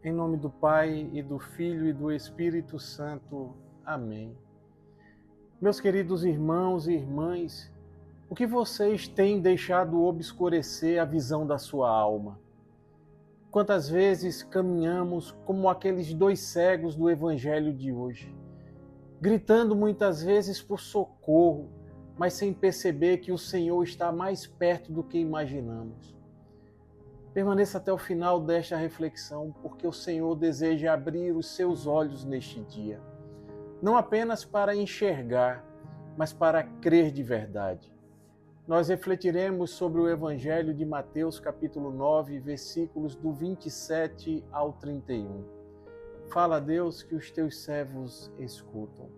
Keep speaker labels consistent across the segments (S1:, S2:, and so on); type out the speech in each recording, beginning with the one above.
S1: Em nome do Pai, e do Filho, e do Espírito Santo. Amém. Meus queridos irmãos e irmãs, o que vocês têm deixado obscurecer a visão da sua alma? Quantas vezes caminhamos como aqueles dois cegos do Evangelho de hoje, gritando muitas vezes por socorro, mas sem perceber que o Senhor está mais perto do que imaginamos. Permaneça até o final desta reflexão, porque o Senhor deseja abrir os seus olhos neste dia, não apenas para enxergar, mas para crer de verdade. Nós refletiremos sobre o Evangelho de Mateus, capítulo 9, versículos do 27 ao 31. Fala a Deus que os teus servos escutam.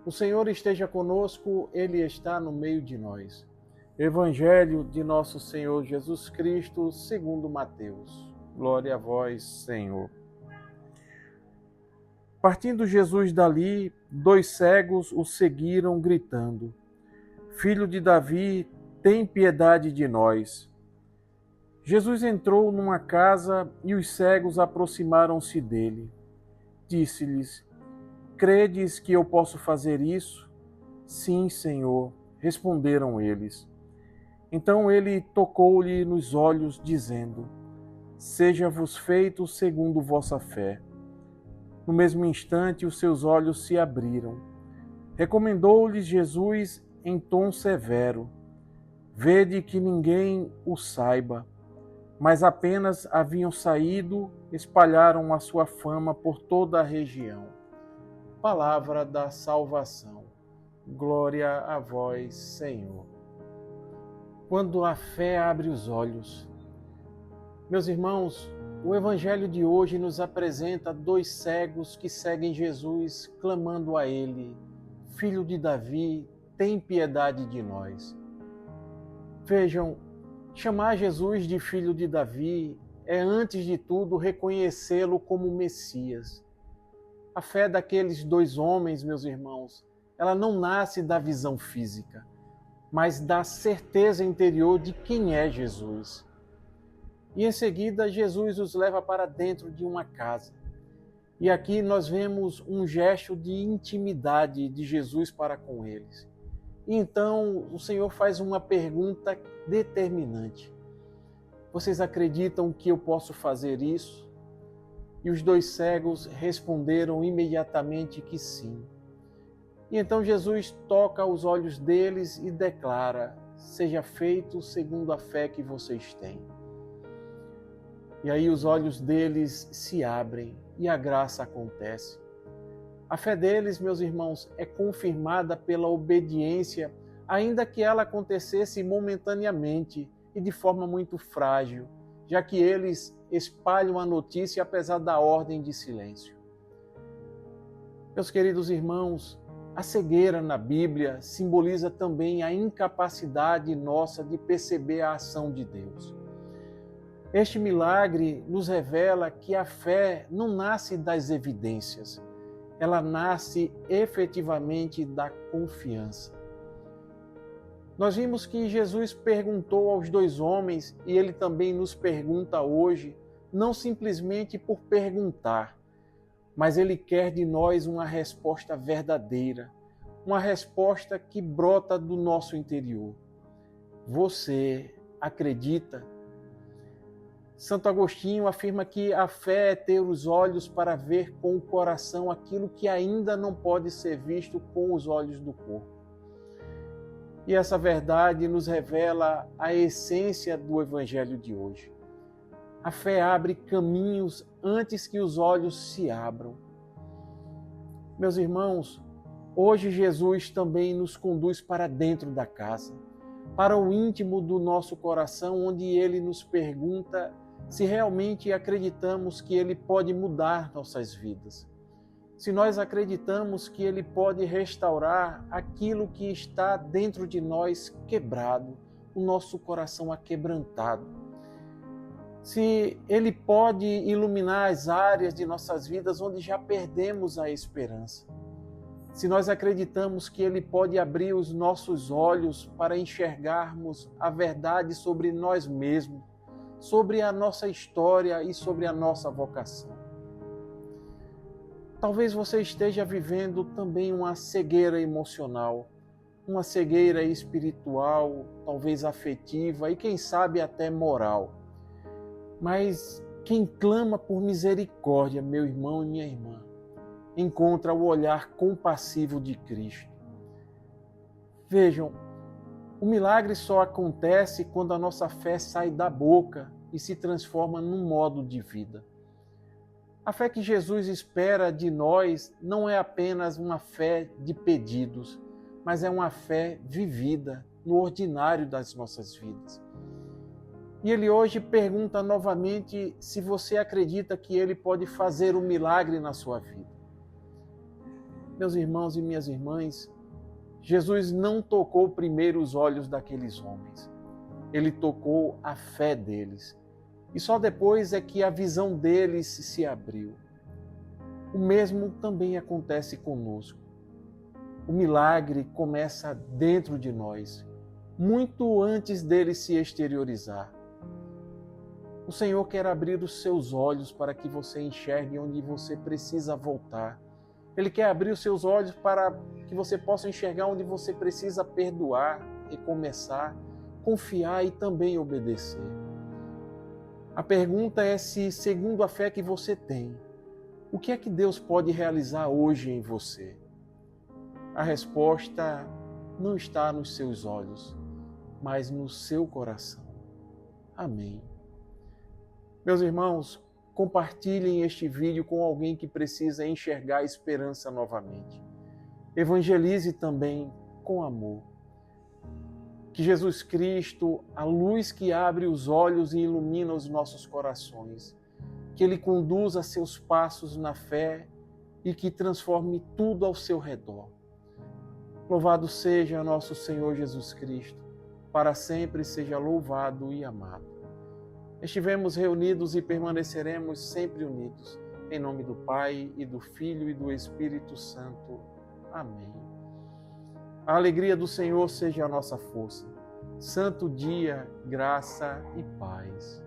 S1: O Senhor esteja conosco, Ele está no meio de nós. Evangelho de nosso Senhor Jesus Cristo, segundo Mateus. Glória a vós, Senhor. Partindo Jesus dali, dois cegos o seguiram, gritando: Filho de Davi, tem piedade de nós. Jesus entrou numa casa e os cegos aproximaram-se dele. Disse-lhes: Credes que eu posso fazer isso? Sim, Senhor, responderam eles. Então ele tocou-lhe nos olhos, dizendo: Seja-vos feito segundo vossa fé. No mesmo instante, os seus olhos se abriram. Recomendou-lhes Jesus em tom severo: Vede que ninguém o saiba. Mas apenas haviam saído, espalharam a sua fama por toda a região. Palavra da salvação. Glória a vós, Senhor. Quando a fé abre os olhos. Meus irmãos, o Evangelho de hoje nos apresenta dois cegos que seguem Jesus, clamando a Ele: Filho de Davi, tem piedade de nós. Vejam, chamar Jesus de Filho de Davi é, antes de tudo, reconhecê-lo como Messias. A fé daqueles dois homens, meus irmãos, ela não nasce da visão física, mas da certeza interior de quem é Jesus. E em seguida, Jesus os leva para dentro de uma casa. E aqui nós vemos um gesto de intimidade de Jesus para com eles. E então o Senhor faz uma pergunta determinante: Vocês acreditam que eu posso fazer isso? E os dois cegos responderam imediatamente que sim. E então Jesus toca os olhos deles e declara: Seja feito segundo a fé que vocês têm. E aí os olhos deles se abrem e a graça acontece. A fé deles, meus irmãos, é confirmada pela obediência, ainda que ela acontecesse momentaneamente e de forma muito frágil, já que eles espalham a notícia apesar da ordem de silêncio. Meus queridos irmãos, a cegueira na Bíblia simboliza também a incapacidade nossa de perceber a ação de Deus. Este milagre nos revela que a fé não nasce das evidências, ela nasce efetivamente da confiança. Nós vimos que Jesus perguntou aos dois homens, e ele também nos pergunta hoje, não simplesmente por perguntar, mas ele quer de nós uma resposta verdadeira, uma resposta que brota do nosso interior. Você acredita? Santo Agostinho afirma que a fé é ter os olhos para ver com o coração aquilo que ainda não pode ser visto com os olhos do corpo. E essa verdade nos revela a essência do Evangelho de hoje. A fé abre caminhos antes que os olhos se abram. Meus irmãos, hoje Jesus também nos conduz para dentro da casa, para o íntimo do nosso coração, onde Ele nos pergunta se realmente acreditamos que Ele pode mudar nossas vidas. Se nós acreditamos que Ele pode restaurar aquilo que está dentro de nós quebrado, o nosso coração aquebrantado. Se Ele pode iluminar as áreas de nossas vidas onde já perdemos a esperança. Se nós acreditamos que Ele pode abrir os nossos olhos para enxergarmos a verdade sobre nós mesmos, sobre a nossa história e sobre a nossa vocação. Talvez você esteja vivendo também uma cegueira emocional, uma cegueira espiritual, talvez afetiva e quem sabe até moral. Mas quem clama por misericórdia, meu irmão e minha irmã, encontra o olhar compassivo de Cristo. Vejam, o milagre só acontece quando a nossa fé sai da boca e se transforma num modo de vida. A fé que Jesus espera de nós não é apenas uma fé de pedidos, mas é uma fé vivida no ordinário das nossas vidas. E Ele hoje pergunta novamente se você acredita que Ele pode fazer um milagre na sua vida. Meus irmãos e minhas irmãs, Jesus não tocou primeiro os olhos daqueles homens. Ele tocou a fé deles. E só depois é que a visão deles se abriu. O mesmo também acontece conosco. O milagre começa dentro de nós, muito antes dele se exteriorizar. O Senhor quer abrir os seus olhos para que você enxergue onde você precisa voltar. Ele quer abrir os seus olhos para que você possa enxergar onde você precisa perdoar, recomeçar, confiar e também obedecer. A pergunta é se, segundo a fé que você tem, o que é que Deus pode realizar hoje em você? A resposta não está nos seus olhos, mas no seu coração. Amém. Meus irmãos, compartilhem este vídeo com alguém que precisa enxergar a esperança novamente. Evangelize também com amor. Que Jesus Cristo, a luz que abre os olhos e ilumina os nossos corações, que Ele conduza seus passos na fé e que transforme tudo ao seu redor. Louvado seja nosso Senhor Jesus Cristo, para sempre seja louvado e amado. Estivemos reunidos e permaneceremos sempre unidos. Em nome do Pai, e do Filho, e do Espírito Santo. Amém. A alegria do Senhor seja a nossa força. Santo dia, graça e paz.